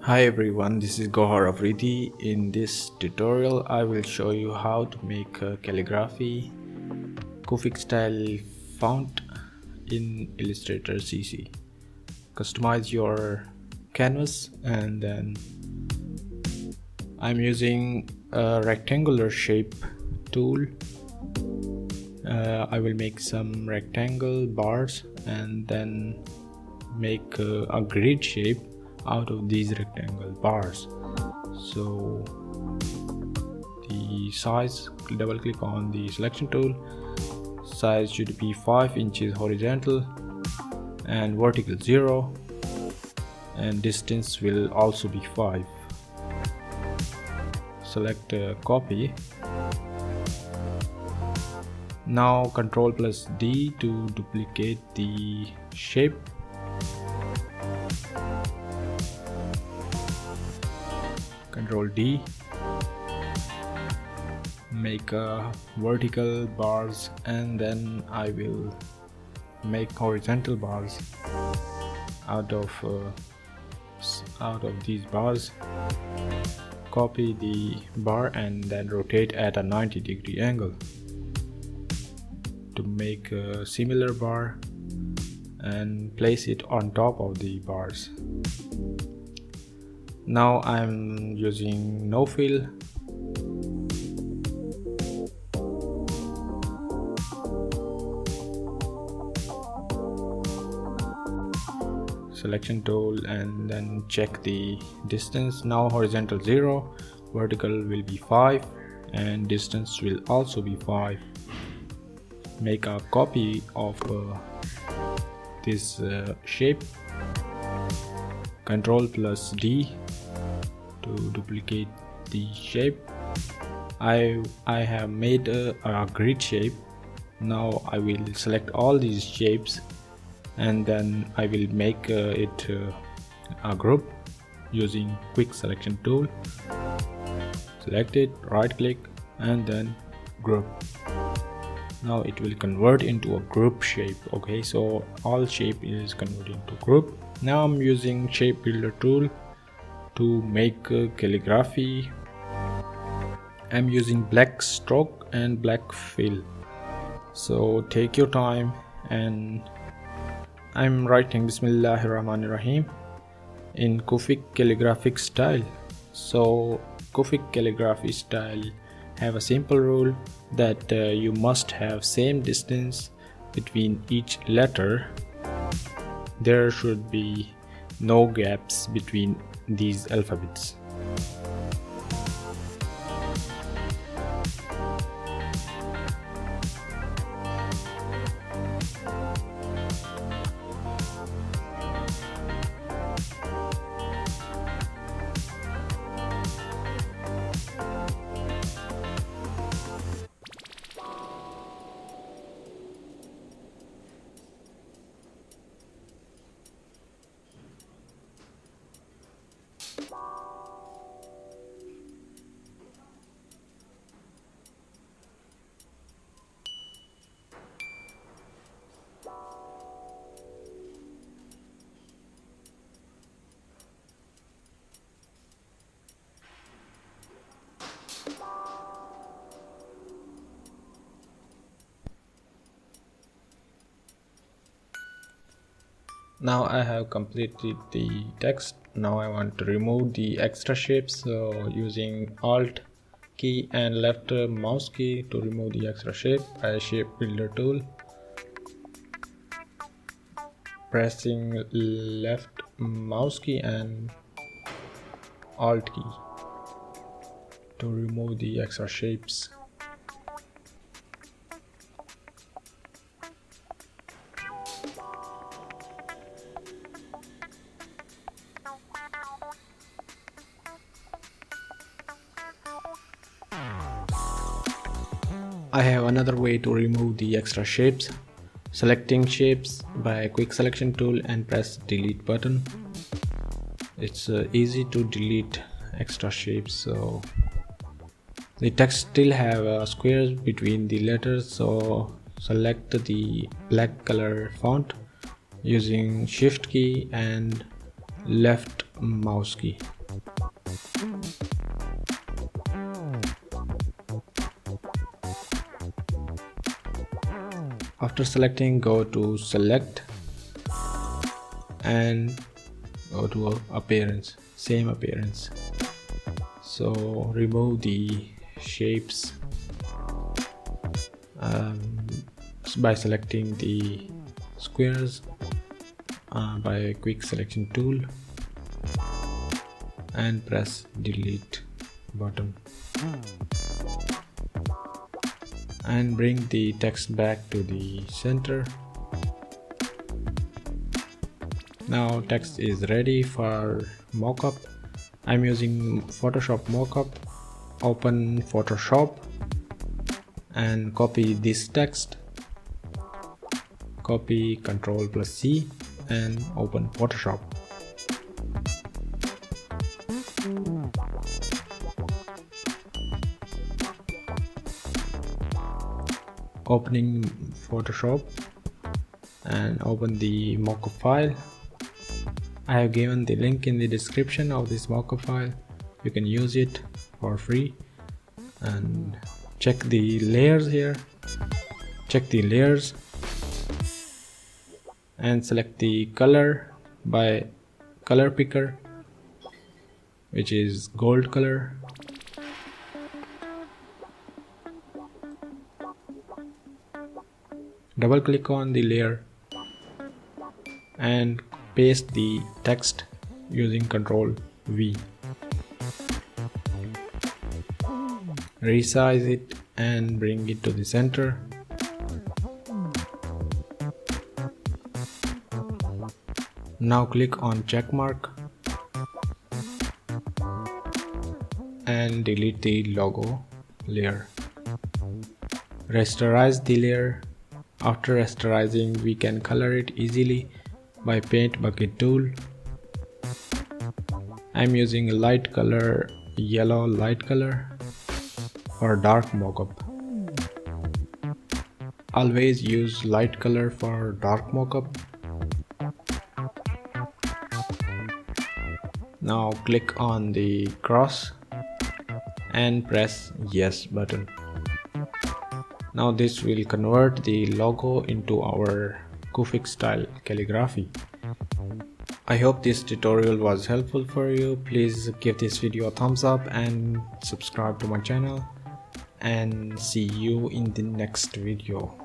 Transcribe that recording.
Hi everyone, this is Gohar Afridi. In this tutorial I will show you how to make a calligraphy Kufic style font in Illustrator CC. Customize your canvas and then I'm using a rectangular shape tool. I will make some rectangle bars and then make a grid shape out of these rectangle bars. So the size, double click on the selection tool. Size should be 5 inches horizontal and vertical 0, and distance will also be 5. Select copy. Now Ctrl+D to duplicate the shape. Ctrl+D, make vertical bars, and then I will make horizontal bars out of these bars. Copy the bar and then rotate at a 90-degree angle to make a similar bar and place it on top of the bars. Now I'm using no fill. Selection tool and then check the distance. Now horizontal 0, vertical will be 5 and distance will also be 5. Make a copy of this shape. Ctrl+D to duplicate the shape. I have made a grid shape. Now I will select all these shapes and then I will make it a group using quick selection tool. Select it, right click and then group. Now it will convert into a group shape. Okay, so all shape is converting to group. Now I'm using shape builder tool to make calligraphy. I'm using black stroke and black fill. So take your time, and I'm writing Bismillahirrahmanirrahim in Kufic calligraphic style. So Kufic calligraphy style have a simple rule that you must have same distance between each letter. There should be no gaps between these alphabets. Now I have completed the text. Now I want to remove the extra shapes, so using Alt key and left mouse key to remove the extra shape. I shape builder tool, pressing left mouse key and Alt key to remove the extra shapes. I have another way to remove the extra shapes. Selecting shapes by quick selection tool and press delete button. It's easy to delete extra shapes. So the text still have squares between the letters, so select the black color font using shift key and left mouse key. After selecting, go to select and go to appearance, same appearance. So remove the shapes by selecting the squares by a quick selection tool and press delete button and bring the text back to the center. Now text is ready for mockup. I'm using Photoshop Mockup. Open Photoshop and copy this text. Copy Ctrl+C and open Photoshop. Opening Photoshop and open the mockup file. I have given the link in the description of this mockup file. You can use it for free and check the layers here. Check the layers and select the color by color picker, which is gold color. Double click on the layer and paste the text using Ctrl V. Resize it and bring it to the center. Now click on check mark and delete the logo layer. Rasterize the layer. After rasterizing, we can color it easily by paint bucket tool. I'm using a light color, yellow light color for dark mockup. Always use light color for dark mockup. Now click on the cross and press yes button. Now this will convert the logo into our Kufic style calligraphy. I hope this tutorial was helpful for you. Please give this video a thumbs up and subscribe to my channel, and see you in the next video.